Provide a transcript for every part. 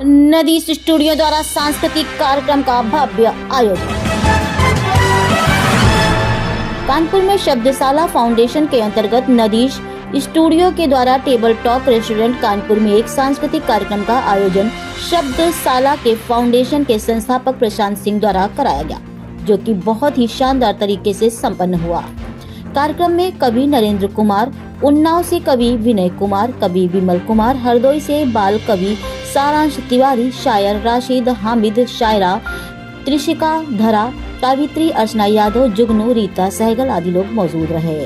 नदीश studio द्वारा सांस्कृतिक कार्यक्रम का भव्य आयोजन। कानपुर में शब्दशाला फाउंडेशन के अंतर्गत नदीश स्टूडियो के द्वारा टेबल टॉक रेस्टोरेंट कानपुर में एक सांस्कृतिक कार्यक्रम का आयोजन शब्दशाला के फाउंडेशन के संस्थापक प्रशांत सिंह द्वारा कराया गया, जो कि बहुत ही शानदार तरीके से संपन्न हुआ। कार्यक्रम में कवि नरेंद्र कुमार, उन्नाव से कवि विनय कुमार, कवि विमल कुमार, हरदोई से बाल कवि सारांश तिवारी, शायर राशिद हामिद, शायरा त्रिशिका धरा, कवित्री अर्चना यादव, जुगनू, रीता सहगल आदि लोग मौजूद रहे।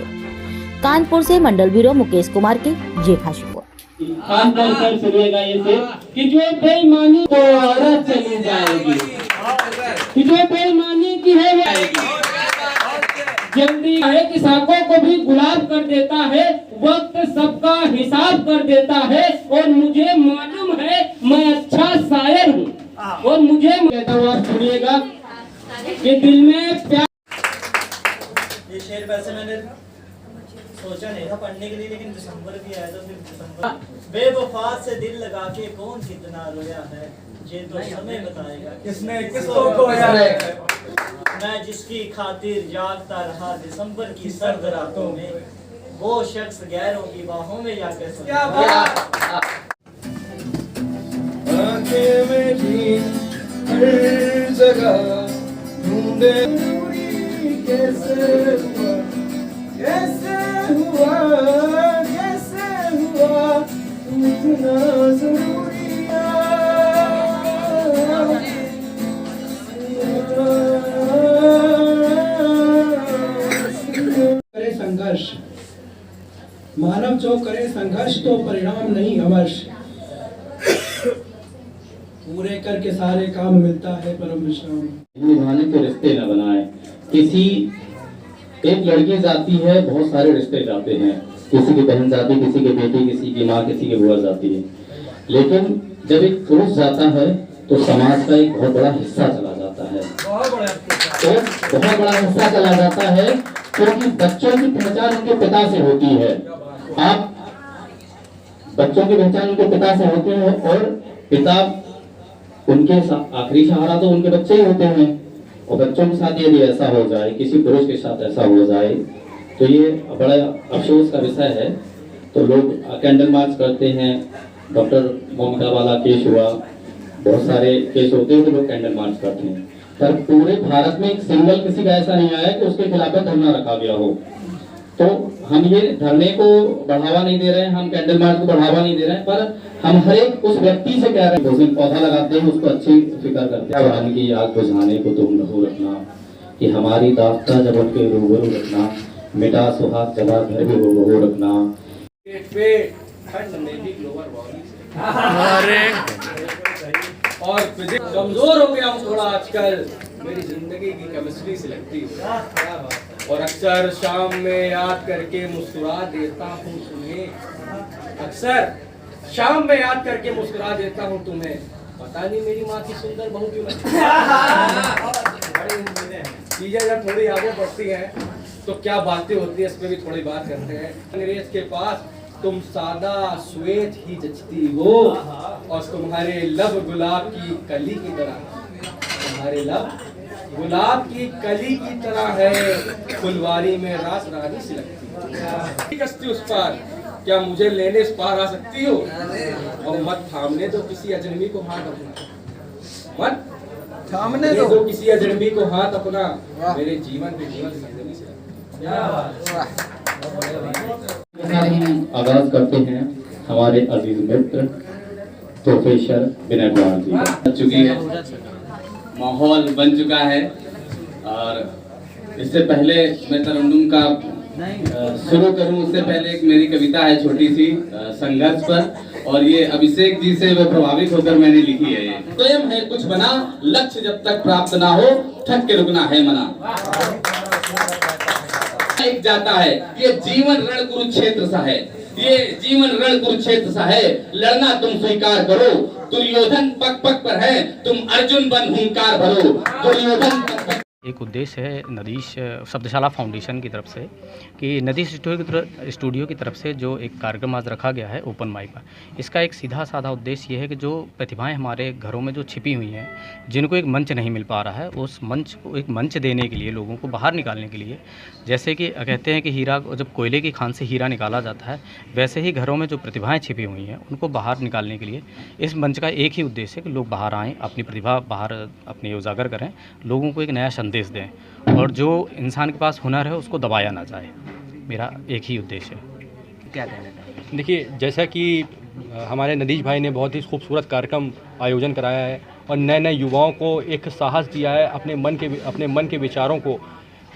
कानपुर से मंडल ब्यूरो मुकेश कुमार की ये खास रिपोर्ट। खानदान सर सुनिएगा ये से कि जो बेईमानी तो औरत चली जाएगी, कि जो बेईमानी की है वो आएगी। जल्दी है कि साकों को भी गुलाब कर देता है, वक्त सबका हिसाब कर देता है। और मुझे मालूम है मैं अच्छा शायर हूँ, और मुझे कहता हूँ आप सुनिएगा कि दिल में प्यार। ये शेर वैसे मैंने सोचा नहीं था पढ़ने के लिए, लेकिन दिसंबर भी आया तो फिर दिसंबर। बेवफा से दिल लगा के कौन कितना रोया है, ये तो समय बताएगा किसने किसको खोया है। मैं जिसकी खातिर जागता रहा दिसंबर की सर्द रातों में, वो शख्स गैरों की बाहों में जाकर हर जगह ढूंढे कैसे हुआ, कैसे हुआ, कैसे हुआ इतना जरूरी करे संघर्ष, मानव जो करे संघर्ष तो परिणाम नहीं अवश्य। पूरे करके सारे काम मिलता है परम विश्राम। निभाने के रिश्ते न बनाए। किसी एक लड़की जाती है, बहुत सारे रिश्ते जाते हैं, किसी की बहन जाती, किसी की बेटी, किसी की माँ, किसी की बुआ जाती है। लेकिन जब एक पुरुष जाता है तो समाज का एक बहुत बड़ा हिस्सा चला जाता है, तो बहुत बड़ा हिस्सा चला जाता है, क्योंकि बच्चों की पहचान उनके पिता से होती है। आप बच्चों की पहचान उनके पिता से होती है, और पिता उनके आखिरी सहारा तो उनके बच्चे ही होते हैं। और बच्चों के साथ यदि ऐसा हो जाए, किसी पुरुष के साथ ऐसा हो जाए, तो ये बड़ा अफसोस का विषय है। तो लोग कैंडल मार्च करते हैं, डॉक्टर मोमिका वाला केस हुआ, बहुत सारे केस होते हैं तो लोग कैंडल मार्च करते हैं, पर पूरे भारत में एक सिंगल किसी का ऐसा नहीं आया कि उसके खिलाफ धरना रखा गया हो। तो हम ये धरने को बढ़ावा नहीं दे रहे हैं, हम कैंडल मार्च को बढ़ावा नहीं दे रहे हैं, पर हम हर एक उस व्यक्ति से कह रहे हैं, उस दिन पौधा लगाते हैं उसको अच्छी फिक्र करते हैं। भगवान की आग बुझाने को तुम लहू रखना, कि हमारी दास्ता जब उनके रूबरू रखना, मिटा सुहाग जगह घर भी हो रखना। और फिजिक्स कमजोर हो गया हूँ थोड़ा आजकल, मेरी जिंदगी की केमिस्ट्री से लगती है। और अक्सर शाम में याद करके मुस्कुरा देता हूँ तुम्हें, अक्सर शाम में याद करके मुस्कुरा देता हूँ तुम्हें। पता नहीं मेरी माँ की सुंदर बहू क्यों लगती है। चीजें जब थोड़ी आगे बढ़ती हैं तो क्या बातें होती है, इस पे भी थोड़ी बात करते हैं। अंग्रेज के पास तुम सादा श्वेत ही जचती हो, और तुम्हारे लब गुलाब की कली की तरह, तुम्हारे लब गुलाब की कली की तरह है, फुलवारी में रास रानी सी लगती है। उस पार क्या मुझे लेने इस पार आ सकती हो, और मत थामने दो किसी अजनबी को हाथ अपना, मत थामने दो किसी अजनबी को हाथ अपना, मेरे जीवन के जीवन संजनी से। आगाज करते हैं हमारे अजीज मित्र प्रोफेसर विनय कुमार जी। बन चुकी है, माहौल बन चुका है, और इससे पहले मैं तरन्नुम का शुरू करूं उससे पहले एक मेरी कविता है छोटी सी संघर्ष पर, और ये अभिषेक जी से वो प्रभावित होकर मैंने लिखी है। ये स्वयं है कुछ बना, लक्ष्य जब तक प्राप्त ना हो, ठग के रुकना है मना। एक जाता है ये जीवन रण कुरुक्षेत्र सा है, ये जीवन रण कुरुक्षेत्र सा है, लड़ना तुम स्वीकार करो, दुर्योधन पग पग पर है, तुम अर्जुन बन हुंकार भरो, दुर्योधन एक उद्देश्य है नदीश शब्दशाला फाउंडेशन की तरफ से कि नदीश स्टूडियो की तरफ से जो एक कार्यक्रम आज रखा गया है ओपन माइक का, इसका एक सीधा साधा उद्देश्य ये है कि जो प्रतिभाएं हमारे घरों में जो छिपी हुई हैं, जिनको एक मंच नहीं मिल पा रहा है, उस मंच को एक मंच देने के लिए, लोगों को बाहर निकालने के लिए, जैसे कि कहते हैं कि हीरा जब कोयले की खान से हीरा निकाला जाता है, वैसे ही घरों में जो प्रतिभाएँ छिपी हुई हैं उनको बाहर निकालने के लिए इस मंच का एक ही उद्देश्य है कि लोग बाहर आएँ, अपनी प्रतिभा बाहर अपनी उजागर करें, लोगों को एक नया संदेश दें और जो इंसान के पास हुनर है उसको दबाया ना जाए। मेरा एक ही उद्देश्य है। क्या कहना चाहिए? देखिए, जैसा कि हमारे नदीश भाई ने बहुत ही खूबसूरत कार्यक्रम आयोजन कराया है और नए नए युवाओं को एक साहस दिया है अपने मन के विचारों को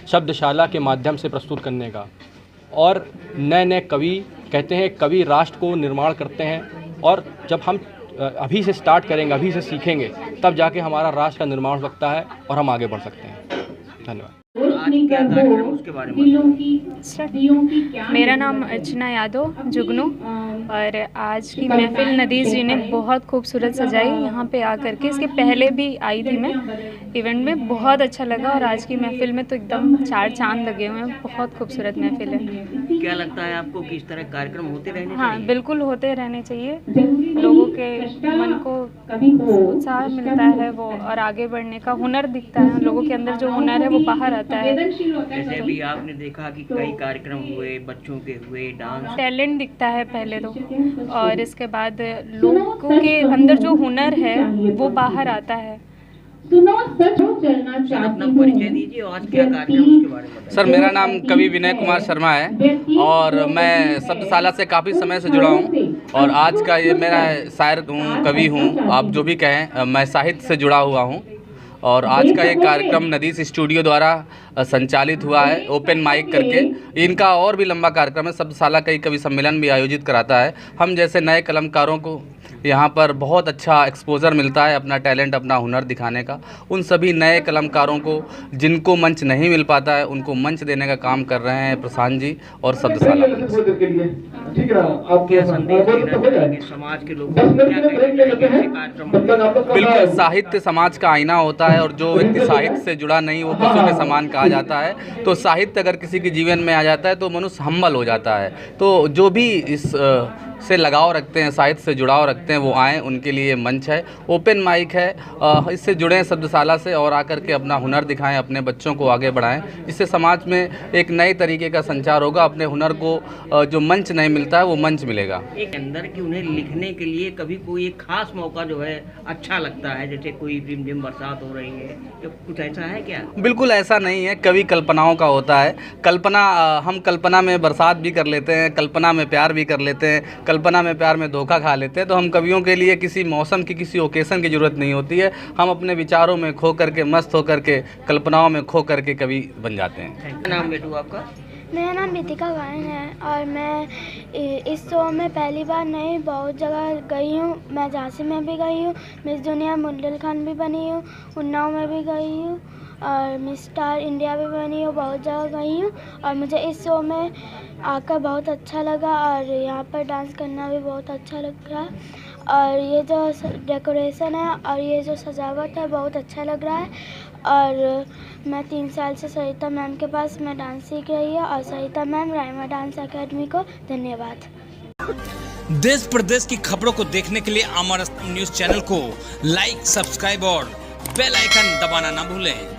शब्दशाला के माध्यम से प्रस्तुत करने का। और नए नए कवि कहते हैं कवि राष्ट्र को निर्माण करते हैं, और जब हम अभी से स्टार्ट करेंगे, अभी से सीखेंगे, तब जाके हमारा राष्ट्र का निर्माण हो सकता है और हम आगे बढ़ सकते हैं। धन्यवाद। आज क्या कार्यक्रम उसके बारे में? मेरा नाम अर्चना यादव जुगनू, और आज की महफिल नदीश जी ने बहुत खूबसूरत सजाई यहाँ पे आकर के। इसके पहले भी आई थी मैं इवेंट में, बहुत अच्छा लगा, और आज की महफिल में तो एकदम चार चांद लगे हुए हैं। बहुत खूबसूरत महफिल है। क्या लगता है आपको कि इस तरह कार्यक्रम होते रहने चाहिए? हाँ, बिल्कुल होते रहने चाहिए। लोगों के मन को उत्साह मिलता है वो, और आगे बढ़ने का हुनर दिखता है। लोगों के अंदर जो हुनर है वो बाहर आता है। जैसे भी आपने देखा कि कई कार्यक्रम हुए, बच्चों के हुए, डांस, टैलेंट दिखता है पहले तो, और इसके बाद लोगों के अंदर जो हुनर है वो बाहर आता है। अपना परिचय दीजिए, आज क्या कार्यक्रम उसके बारे में? सर, मेरा नाम कवि विनय कुमार शर्मा है और मैं शब्दशाला से काफ़ी समय से जुड़ा हूँ, और आज का ये मेरा शायर हूँ, कवि हूँ, आप जो भी कहें, मैं साहित्य से जुड़ा हुआ हूँ। और आज का ये कार्यक्रम नदीश स्टूडियो द्वारा संचालित हुआ है ओपन माइक करके। इनका और भी लंबा कार्यक्रम है, शब्दशाला कई कवि सम्मेलन भी आयोजित कराता है। हम जैसे नए कलमकारों को यहाँ पर बहुत अच्छा एक्सपोजर मिलता है अपना टैलेंट, अपना हुनर दिखाने का। उन सभी नए कलमकारों को जिनको मंच नहीं मिल पाता है, उनको मंच देने का काम कर रहे हैं प्रशांत जी और शब्दशाला। क्या संदेश देना चाहेंगे समाज के लोगों को? क्या कार्यक्रम? बिल्कुल, साहित्य समाज का आईना होता है, और जो व्यक्ति साहित्य से जुड़ा नहीं वो पशु के समान कहा जाता है। तो साहित्य अगर किसी के जीवन में आ जाता है तो मनुष्य हम्बल हो जाता है। तो जो भी इस से लगाव रखते हैं, साहित्य से जुड़ाव रखते हैं, वो आएँ, उनके लिए मंच है, ओपन माइक है। इससे जुड़ें शब्दशाला से और आकर के अपना हुनर दिखाएं, अपने बच्चों को आगे बढ़ाएं। इससे समाज में एक नए तरीके का संचार होगा। अपने हुनर को जो मंच नहीं मिलता है वो मंच मिलेगा। एक अंदर कि उन्हें लिखने के लिए कभी कोई एक खास मौका जो है अच्छा लगता है, जैसे कोई रिमझिम बरसात हो रही है, तो कुछ ऐसा है क्या? बिल्कुल ऐसा नहीं है। कवि कल्पनाओं का होता है। कल्पना, हम कल्पना में बरसात भी कर लेते हैं, कल्पना में प्यार भी कर लेते हैं, कल्पना में प्यार में धोखा खा लेते हैं। तो हम कवियों के लिए किसी मौसम की, किसी ओकेशन की ज़रूरत नहीं होती है। हम अपने विचारों में खो करके, मस्त हो करके, कल्पनाओं में खो करके कवि बन जाते हैं। नाम बेटू आपका? मेरा नाम रितिका गायन है, और मैं इस शो में पहली बार नहीं, बहुत जगह गई हूँ। मैं झांसी में भी गई हूँ, मिस दुनिया बुंदेलखंड भी बनी हूँ, उन्नाव में भी गई हूँ, और मिस स्टार इंडिया भी बनी हूँ, बहुत जगह गई हूँ। और मुझे इस शो में आकर बहुत अच्छा लगा, और यहाँ पर डांस करना भी बहुत अच्छा लग रहा है। और ये जो डेकोरेशन है और ये जो सजावट है बहुत अच्छा लग रहा है। और मैं 3 साल से सरिता मैम के पास मैं डांस सीख रही हूँ, और सरिता मैम, राइमा डांस एकेडमी को धन्यवाद। देश प्रदेश की खबरों को देखने के लिए अमर न्यूज़ चैनल को लाइक, सब्सक्राइब और बेल आइकन दबाना ना भूलें।